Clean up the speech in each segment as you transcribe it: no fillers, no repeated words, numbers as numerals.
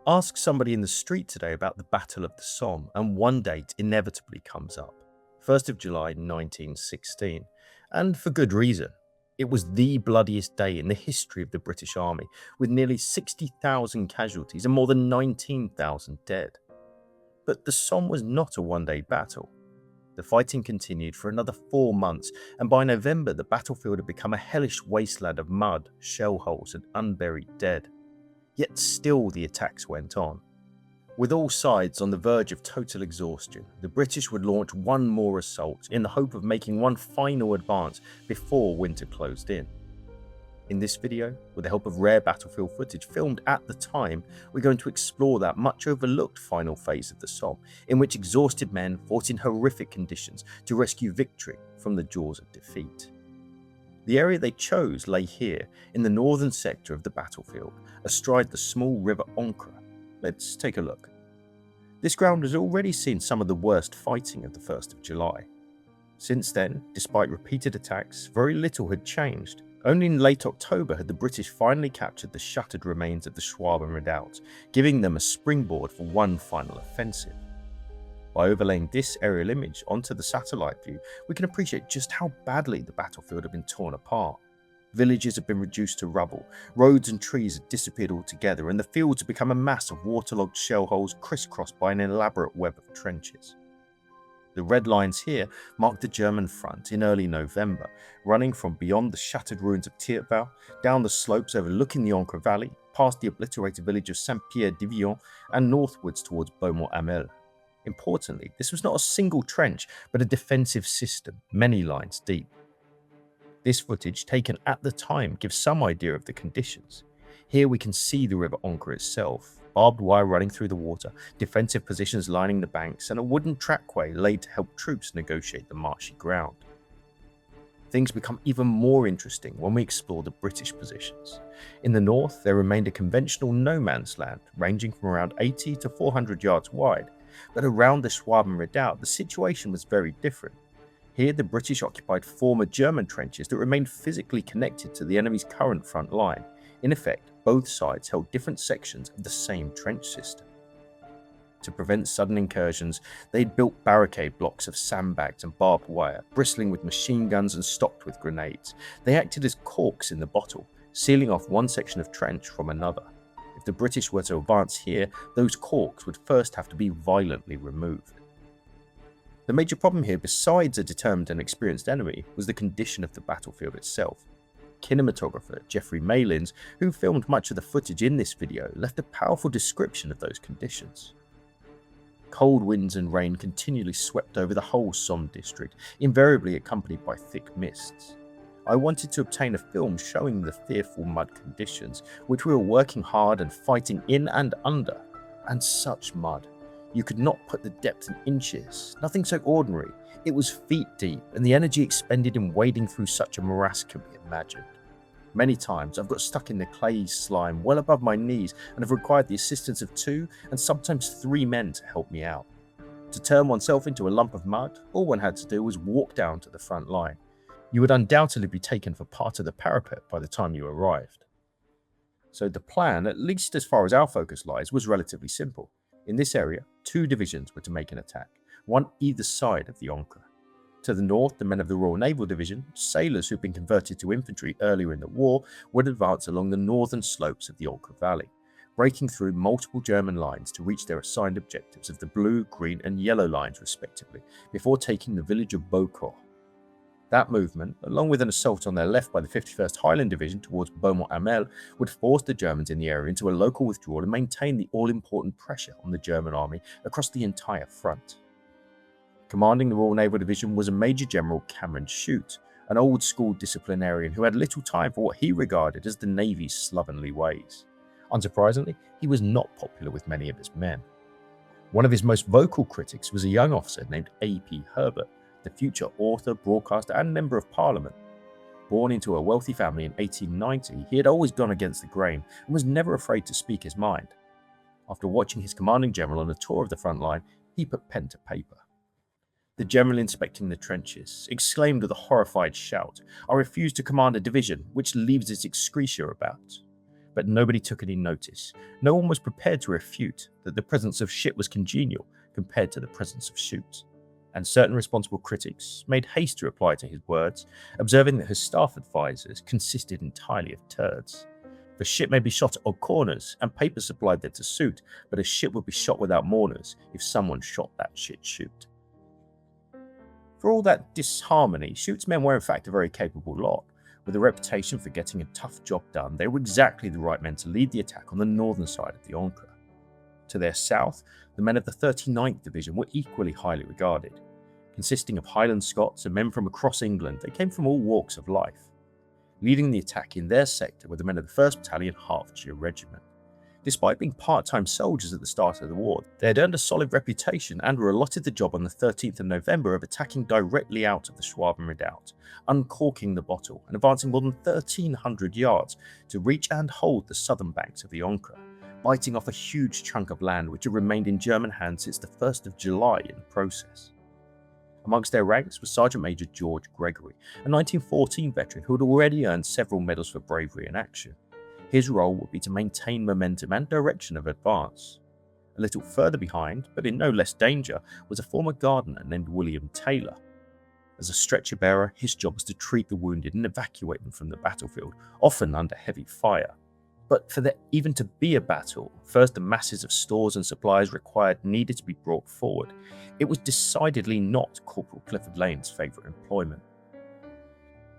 Ask somebody in the street today about the Battle of the Somme, and one date inevitably comes up: 1st of July 1916. And for good reason. It was the bloodiest day in the history of the British Army, with nearly 60,000 casualties and more than 19,000 dead. But the Somme was not a one-day battle. The fighting continued for another 4 months, and by November the battlefield had become a hellish wasteland of mud, shell holes and unburied dead. Yet still the attacks went on. With all sides on the verge of total exhaustion, the British would launch one more assault in the hope of making one final advance before winter closed in. In this video, with the help of rare battlefield footage filmed at the time, we're going to explore that much overlooked final phase of the Somme, in which exhausted men fought in horrific conditions to rescue victory from the jaws of defeat. The area they chose lay here, in the northern sector of the battlefield, astride the small river Ancre. Let's take a look. This ground has already seen some of the worst fighting of the 1st of July. Since then, despite repeated attacks, very little had changed. Only in late October had the British finally captured the shattered remains of the Schwaben redoubt, giving them a springboard for one final offensive. By overlaying this aerial image onto the satellite view, we can appreciate just how badly the battlefield had been torn apart. Villages had been reduced to rubble, roads and trees had disappeared altogether, and the fields had become a mass of waterlogged shell holes crisscrossed by an elaborate web of trenches. The red lines here mark the German front in early November, running from beyond the shattered ruins of Tirval, down the slopes overlooking the Ancre Valley, past the obliterated village of Saint-Pierre-d'Ivion, and northwards towards Beaumont-Hamel. Importantly, this was not a single trench, but a defensive system, many lines deep. This footage, taken at the time, gives some idea of the conditions. Here we can see the river Ancre itself, barbed wire running through the water, defensive positions lining the banks, and a wooden trackway laid to help troops negotiate the marshy ground. Things become even more interesting when we explore the British positions. In the north, there remained a conventional no man's land, ranging from around 80 to 400 yards wide, but around the Schwaben redoubt, the situation was very different. Here, the British occupied former German trenches that remained physically connected to the enemy's current front line. In effect, both sides held different sections of the same trench system. To prevent sudden incursions, they had built barricade blocks of sandbags and barbed wire, bristling with machine guns and stocked with grenades. They acted as corks in the bottle, sealing off one section of trench from another. If the British were to advance here, those corks would first have to be violently removed. The major problem here, besides a determined and experienced enemy, was the condition of the battlefield itself. Cinematographer Geoffrey Malins, who filmed much of the footage in this video, left a powerful description of those conditions. Cold winds and rain continually swept over the whole Somme district, invariably accompanied by thick mists. I wanted to obtain a film showing the fearful mud conditions, which we were working hard and fighting in and under. And such mud. You could not put the depth in inches, nothing so ordinary. It was feet deep, and the energy expended in wading through such a morass can be imagined. Many times I've got stuck in the clayey slime well above my knees and have required the assistance of 2 and sometimes 3 men to help me out. To turn oneself into a lump of mud, all one had to do was walk down to the front line. You would undoubtedly be taken for part of the parapet by the time you arrived. So the plan, at least as far as our focus lies, was relatively simple. In this area, 2 divisions were to make an attack, one either side of the Ancre. To the north, the men of the Royal Naval Division, sailors who'd been converted to infantry earlier in the war, would advance along the northern slopes of the Ancre Valley, breaking through multiple German lines to reach their assigned objectives of the blue, green and yellow lines respectively, before taking the village of Beaucourt. That movement, along with an assault on their left by the 51st Highland Division towards Beaumont-Hamel, would force the Germans in the area into a local withdrawal and maintain the all-important pressure on the German army across the entire front. Commanding the Royal Naval Division was a Major General Cameron Shute, an old-school disciplinarian who had little time for what he regarded as the Navy's slovenly ways. Unsurprisingly, he was not popular with many of his men. One of his most vocal critics was a young officer named A.P. Herbert, the future author, broadcaster and Member of Parliament. Born into a wealthy family in 1890, he had always gone against the grain and was never afraid to speak his mind. After watching his commanding general on a tour of the front line, he put pen to paper. The general, inspecting the trenches, exclaimed with a horrified shout, "I refuse to command a division which leaves its excreta about." but nobody took any notice. No one was prepared to refute that the presence of shit was congenial compared to the presence of shoot. And certain responsible critics made haste to reply to his words, observing that his staff advisors consisted entirely of turds. For shit may be shot at odd corners, and paper supplied there to suit, but a shit would be shot without mourners if someone shot that shit shoot. For all that disharmony, Shoot's men were in fact a very capable lot. With a reputation for getting a tough job done, they were exactly the right men to lead the attack on the northern side of the Ancre. To their south, the men of the 39th Division were equally highly regarded. Consisting of Highland Scots and men from across England, they came from all walks of life. Leading the attack in their sector were the men of the 1st Battalion Hertfordshire Regiment. Despite being part-time soldiers at the start of the war, they had earned a solid reputation and were allotted the job on the 13th of November of attacking directly out of the Schwaben Redoubt, uncorking the bottle and advancing more than 1,300 yards to reach and hold the southern banks of the Ancre, biting off a huge chunk of land which had remained in German hands since the 1st of July in the process. Amongst their ranks was Sergeant Major George Gregory, a 1914 veteran who had already earned several medals for bravery in action. His role would be to maintain momentum and direction of advance. A little further behind, but in no less danger, was a former gardener named William Taylor. As a stretcher bearer, his job was to treat the wounded and evacuate them from the battlefield, often under heavy fire. But for there even to be a battle, first the masses of stores and supplies required needed to be brought forward. It was decidedly not Corporal Clifford Lane's favourite employment.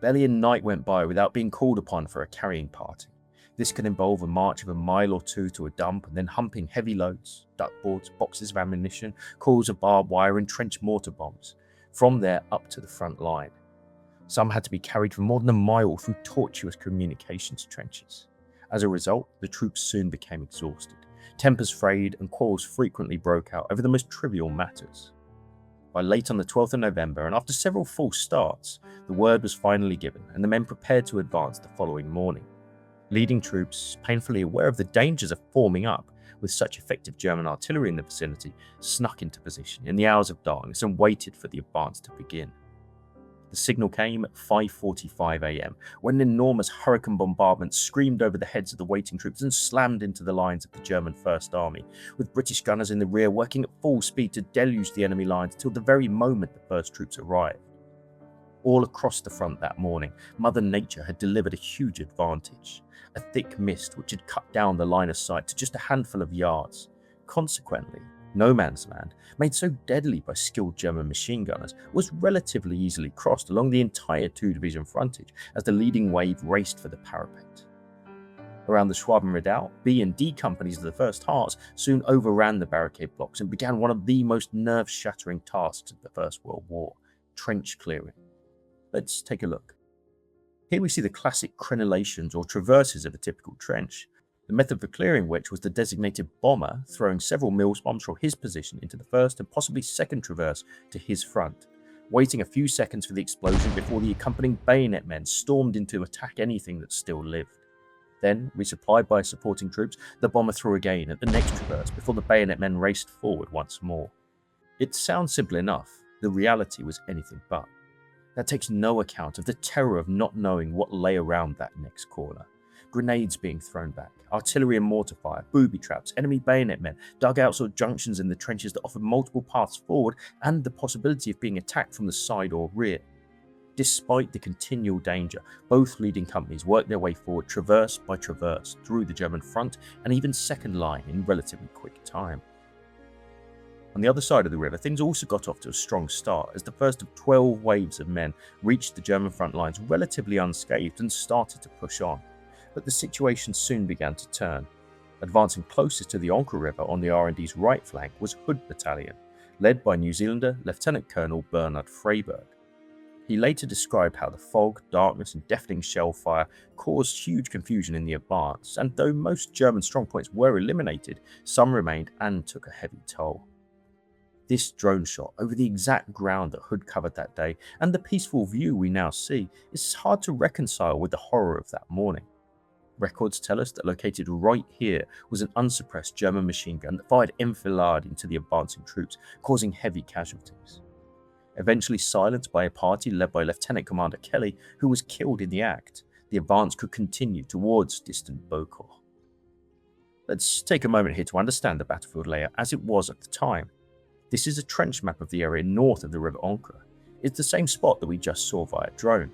Barely a night went by without being called upon for a carrying party. This could involve a march of a mile or two to a dump and then humping heavy loads, duckboards, boxes of ammunition, coils of barbed wire and trench mortar bombs, from there up to the front line. Some had to be carried for more than a mile through tortuous communications trenches. As a result, the troops soon became exhausted. Tempers frayed and quarrels frequently broke out over the most trivial matters. By late on the 12th of November, and after several false starts, the word was finally given and the men prepared to advance the following morning. Leading troops, painfully aware of the dangers of forming up with such effective German artillery in the vicinity, snuck into position in the hours of darkness and waited for the advance to begin. The signal came at 5:45 a.m, when an enormous hurricane bombardment screamed over the heads of the waiting troops and slammed into the lines of the German First Army, with British gunners in the rear working at full speed to deluge the enemy lines till the very moment the first troops arrived. All across the front that morning, Mother Nature had delivered a huge advantage. A thick mist which had cut down the line of sight to just a handful of yards. Consequently, no man's land, made so deadly by skilled German machine gunners, was relatively easily crossed along the entire two-division frontage as the leading wave raced for the parapet. Around the Schwaben Redoubt, B and D companies of the 1st Hearts soon overran the barricade blocks and began one of the most nerve-shattering tasks of the First World War, trench clearing. Let's take a look. Here we see the classic crenellations or traverses of a typical trench, the method for clearing which was the designated bomber throwing several Mills bombs from his position into the first and possibly second traverse to his front, waiting a few seconds for the explosion before the accompanying bayonet men stormed in to attack anything that still lived. Then, resupplied by supporting troops, the bomber threw again at the next traverse before the bayonet men raced forward once more. It sounds simple enough, the reality was anything but. That takes no account of the terror of not knowing what lay around that next corner. Grenades being thrown back, artillery and mortar fire, booby traps, enemy bayonet men, dugouts or junctions in the trenches that offered multiple paths forward, and the possibility of being attacked from the side or rear. Despite the continual danger, both leading companies worked their way forward traverse by traverse through the German front and even second line in relatively quick time. On the other side of the river, things also got off to a strong start as the first of 12 waves of men reached the German front lines relatively unscathed and started to push on. But the situation soon began to turn. Advancing closest to the Ancre River on the R&D's right flank was Hood Battalion, led by New Zealander Lieutenant Colonel Bernard Freyberg. He later described how the fog, darkness and deafening shell fire caused huge confusion in the advance, and though most German strongpoints were eliminated, some remained and took a heavy toll. This drone shot over the exact ground that Hood covered that day, and the peaceful view we now see, is hard to reconcile with the horror of that morning. Records tell us that located right here was an unsuppressed German machine gun that fired enfilade into the advancing troops, causing heavy casualties. Eventually silenced by a party led by Lieutenant Commander Kelly, who was killed in the act, the advance could continue towards distant Beaucourt. Let's take a moment here to understand the battlefield layout as it was at the time. This is a trench map of the area north of the River Ancre. It's the same spot that we just saw via drone.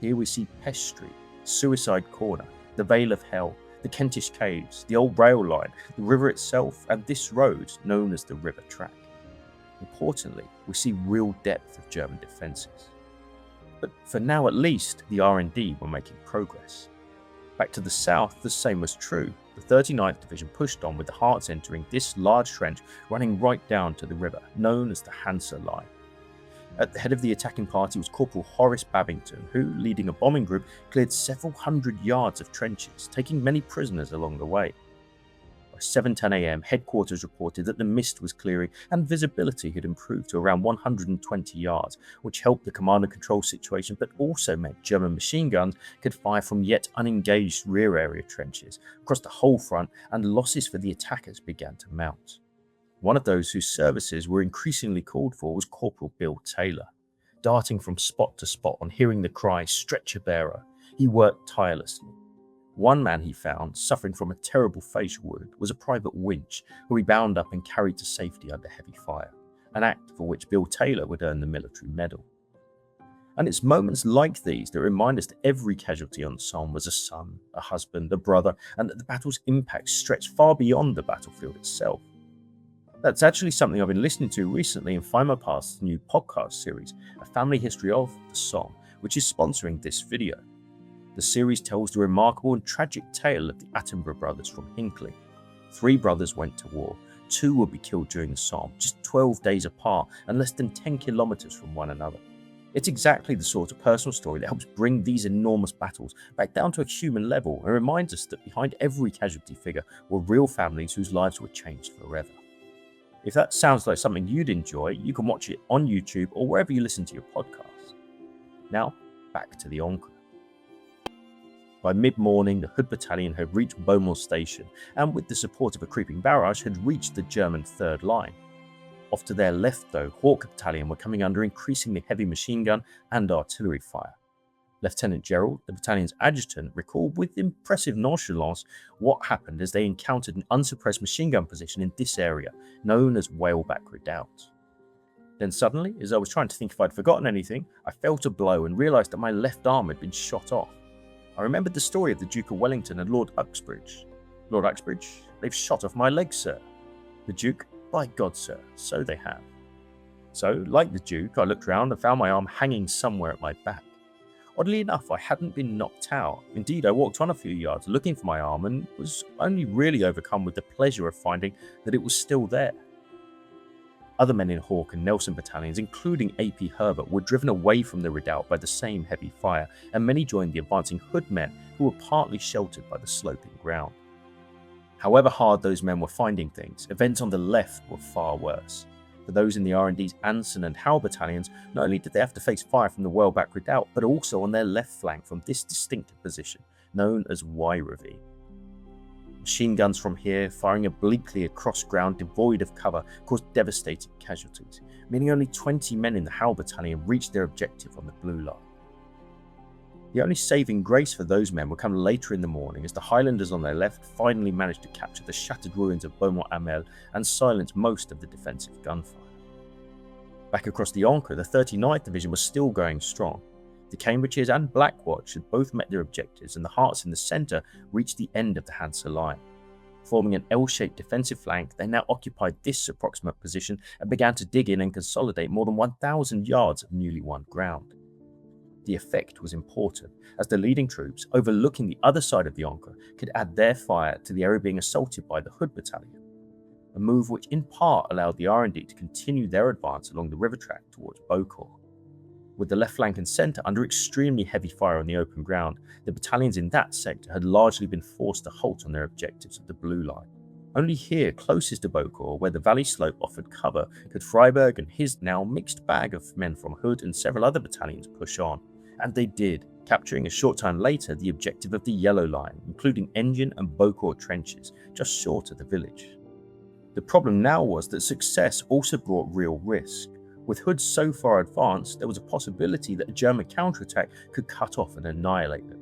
Here we see Pest Street, Suicide Corner, the Vale of Hell, the Kentish Caves, the old rail line, the river itself, and this road known as the River Track. Importantly, we see real depth of German defences. But for now at least, the R&D were making progress. Back to the south, the same was true. The 39th Division pushed on with the Hearts entering this large trench running right down to the river, known as the Hansa Line. At the head of the attacking party was Corporal Horace Babington, who, leading a bombing group, cleared several hundred yards of trenches, taking many prisoners along the way. By 7:10 a.m, headquarters reported that the mist was clearing and visibility had improved to around 120 yards, which helped the command and control situation but also meant German machine guns could fire from yet unengaged rear area trenches across the whole front, and losses for the attackers began to mount. One of those whose services were increasingly called for was Corporal Bill Taylor. Darting from spot to spot on hearing the cry, "Stretcher bearer," he worked tirelessly. One man he found, suffering from a terrible facial wound, was a Private Winch, who he bound up and carried to safety under heavy fire, an act for which Bill Taylor would earn the military medal. And it's moments like these that remind us that every casualty on the Somme was a son, a husband, a brother, and that the battle's impact stretched far beyond the battlefield itself. That's actually something I've been listening to recently in Find My Past's new podcast series, A Family History of the Somme, which is sponsoring this video. The series tells the remarkable and tragic tale of the Attenborough brothers from Hinckley. 3 brothers went to war. 2 would be killed during the Somme, just 12 days apart and less than 10 kilometers from one another. It's exactly the sort of personal story that helps bring these enormous battles back down to a human level and reminds us that behind every casualty figure were real families whose lives were changed forever. If that sounds like something you'd enjoy, you can watch it on YouTube or wherever you listen to your podcasts. Now, back to the Ancre. By mid-morning, the Hood Battalion had reached Beaumont Station and, with the support of a creeping barrage, had reached the German third line. Off to their left, though, Hawke Battalion were coming under increasingly heavy machine gun and artillery fire. Lieutenant Gerald, the battalion's adjutant, recalled with impressive nonchalance what happened as they encountered an unsuppressed machine gun position in this area, known as Whaleback Redoubt. Then suddenly, as I was trying to think if I'd forgotten anything, I felt a blow and realised that my left arm had been shot off. I remembered the story of the Duke of Wellington and Lord Uxbridge. "Lord Uxbridge, they've shot off my leg, sir." The Duke, "By God, sir, so they have." So, like the Duke, I looked round and found my arm hanging somewhere at my back. Oddly enough, I hadn't been knocked out. Indeed, I walked on a few yards looking for my arm and was only really overcome with the pleasure of finding that it was still there. Other men in Hawke and Nelson battalions, including AP Herbert, were driven away from the redoubt by the same heavy fire, and many joined the advancing Hood men who were partly sheltered by the sloping ground. However hard those men were finding things, events on the left were far worse. For those in the R&D's Anson and Howe battalions, not only did they have to face fire from the Whaleback Redoubt, but also on their left flank from this distinctive position, known as Y Ravine. Machine guns from here, firing obliquely across ground devoid of cover, caused devastating casualties, meaning only 20 men in the Howe battalion reached their objective on the blue line. The only saving grace for those men would come later in the morning as the Highlanders on their left finally managed to capture the shattered ruins of Beaumont-Hamel and silence most of the defensive gunfire. Back across the Ancre, the 39th Division was still going strong. The Cambridges and Blackwatch had both met their objectives, and the Hearts in the centre reached the end of the Hansa line. Forming an L-shaped defensive flank, they now occupied this approximate position and began to dig in and consolidate more than 1,000 yards of newly won ground. The effect was important, as the leading troops, overlooking the other side of the Ancre, could add their fire to the area being assaulted by the Hood Battalion, a move which in part allowed the R&D to continue their advance along the river track towards Beaucourt. With the left flank and centre under extremely heavy fire on the open ground, the battalions in that sector had largely been forced to halt on their objectives at the blue line. Only here, closest to Beaucourt, where the valley slope offered cover, could Freiberg and his now mixed bag of men from Hood and several other battalions push on. And they did, capturing a short time later the objective of the Yellow Line, including Engine and Beaucourt trenches, just short of the village. The problem now was that success also brought real risk. With Hood so far advanced, there was a possibility that a German counterattack could cut off and annihilate them.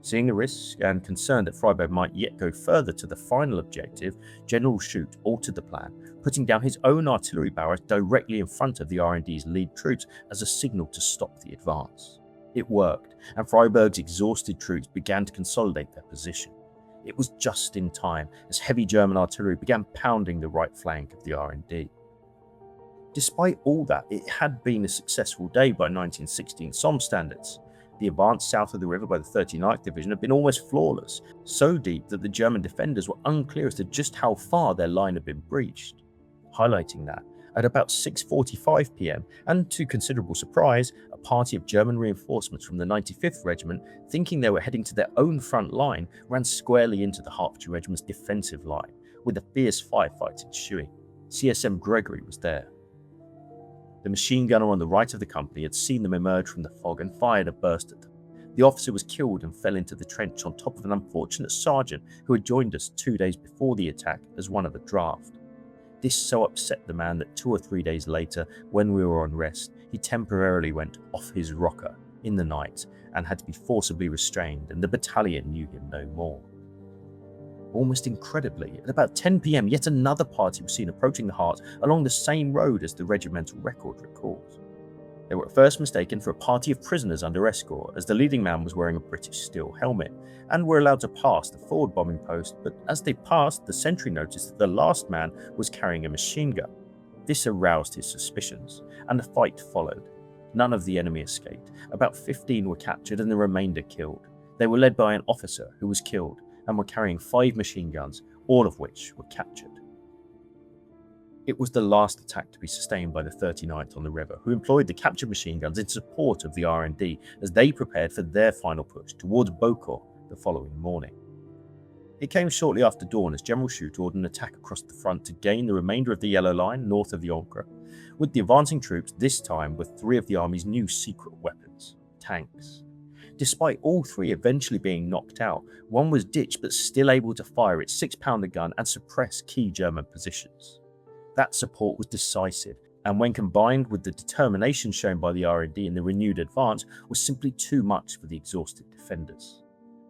Seeing the risk and concerned that Freiburg might yet go further to the final objective, General Schutte altered the plan, putting down his own artillery barrage directly in front of the R&D's lead troops as a signal to stop the advance. It worked, and Freiburg's exhausted troops began to consolidate their position. It was just in time as heavy German artillery began pounding the right flank of the R&D. Despite all that, it had been a successful day by 1916 Somme standards. The advance south of the river by the 39th Division had been almost flawless, so deep that the German defenders were unclear as to just how far their line had been breached. Highlighting that, at about 6:45 p.m, and to considerable surprise, a party of German reinforcements from the 95th Regiment, thinking they were heading to their own front line, ran squarely into the Hertfordshire Regiment's defensive line, with a fierce firefight ensuing. CSM Gregory was there. The machine gunner on the right of the company had seen them emerge from the fog and fired a burst at them. The officer was killed and fell into the trench on top of an unfortunate sergeant who had joined us 2 days before the attack as one of a draft. This so upset the man that 2 or 3 days later, when we were on rest, he temporarily went off his rocker in the night and had to be forcibly restrained, and the battalion knew him no more. Almost incredibly, at about 10 p.m, yet another party was seen approaching the Hart along the same road as the regimental record recalls. They were at first mistaken for a party of prisoners under escort, as the leading man was wearing a British steel helmet, and were allowed to pass the forward bombing post, but as they passed, the sentry noticed that the last man was carrying a machine gun. This aroused his suspicions, and a fight followed. None of the enemy escaped. About 15 were captured and the remainder killed. They were led by an officer who was killed, and were carrying 5 machine guns, all of which were captured. It was the last attack to be sustained by the 39th on the river, who employed the captured machine guns in support of the R&D as they prepared for their final push towards Beaucourt the following morning. It came shortly after dawn as General Schutte ordered an attack across the front to gain the remainder of the Yellow Line north of the Ancre, with the advancing troops this time with 3 of the army's new secret weapons, tanks. Despite all 3 eventually being knocked out, one was ditched but still able to fire its 6-pounder gun and suppress key German positions. That support was decisive, and when combined with the determination shown by the R&D in the renewed advance, was simply too much for the exhausted defenders.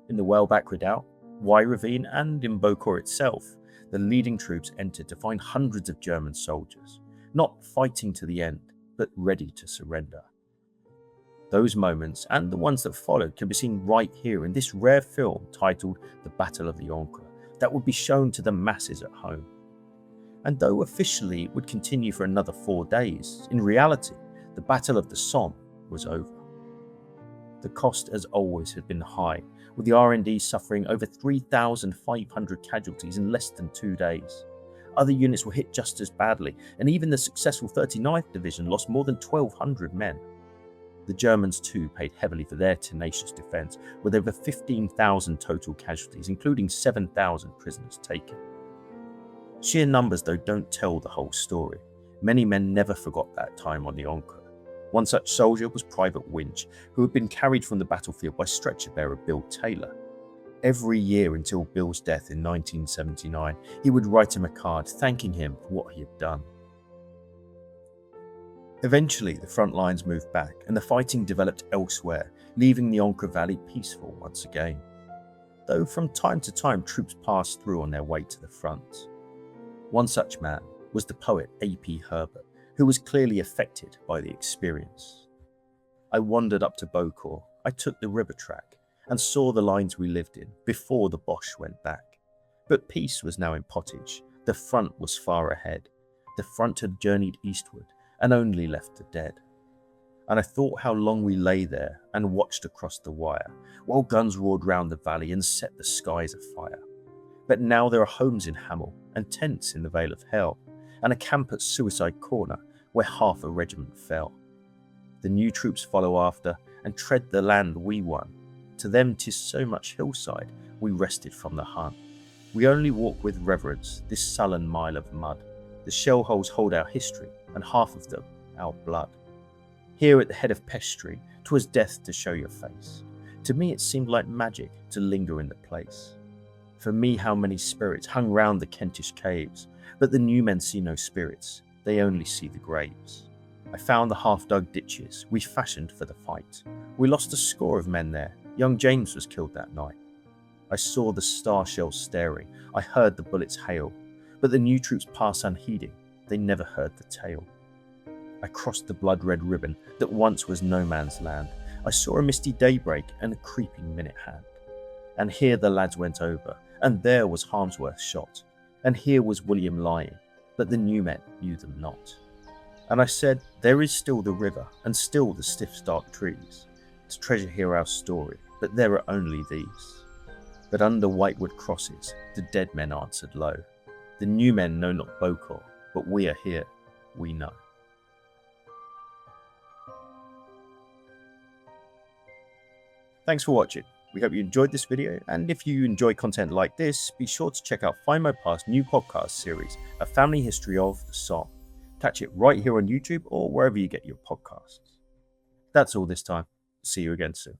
In the Wellback Redoubt, Y Ravine, and in Beaucourt itself, the leading troops entered to find hundreds of German soldiers, not fighting to the end, but ready to surrender. Those moments, and the ones that followed, can be seen right here in this rare film titled The Battle of the Ancre, that would be shown to the masses at home. And though officially it would continue for another 4 days, in reality, the Battle of the Somme was over. The cost, as always, had been high, with the R&D suffering over 3,500 casualties in less than 2 days. Other units were hit just as badly, and even the successful 39th Division lost more than 1,200 men. The Germans too paid heavily for their tenacious defence, with over 15,000 total casualties, including 7,000 prisoners taken. Sheer numbers, though, don't tell the whole story. Many men never forgot that time on the Ancre. One such soldier was Private Winch, who had been carried from the battlefield by stretcher-bearer Bill Taylor. Every year until Bill's death in 1979, he would write him a card thanking him for what he had done. Eventually, the front lines moved back, and the fighting developed elsewhere, leaving the Ancre Valley peaceful once again. Though from time to time troops passed through on their way to the front. One such man was the poet A.P. Herbert, who was clearly affected by the experience. I wandered up to Beaucourt, I took the river track, and saw the lines we lived in before the Boche went back. But peace was now in Pottage, the front was far ahead. The front had journeyed eastward, and only left the dead. And I thought how long we lay there and watched across the wire, while guns roared round the valley and set the skies afire. But now there are homes in Hamel, and tents in the Vale of Hell, and a camp at Suicide Corner, where half a regiment fell. The new troops follow after, and tread the land we won. To them 'tis so much hillside, we rested from the Hun. We only walk with reverence this sullen mile of mud. The shell holes hold our history, and half of them our blood. Here at the head of Pest Street, 'twas death to show your face. To me it seemed like magic to linger in the place. For me how many spirits hung round the Kentish caves, but the new men see no spirits, they only see the graves. I found the half-dug ditches we fashioned for the fight. We lost a score of men there, Young James was killed that night. I saw the star shells staring, I heard the bullets hail, but the new troops passed unheeding, they never heard the tale. I crossed the blood-red ribbon that once was no man's land. I saw a misty daybreak and a creeping minute hand. And here the lads went over, and there was Harmsworth shot, and here was William lying, but the new men knew them not. And I said, there is still the river, and still the stiff stark trees, to treasure here our story, but there are only these. But under whitewood crosses, the dead men answered low, the new men know not Bokor, but we are here, we know. Thanks for watching. We hope you enjoyed this video, and if you enjoy content like this, be sure to check out Find My Past's new podcast series, A Family History of Somme. Catch it right here on YouTube or wherever you get your podcasts. That's all this time. See you again soon.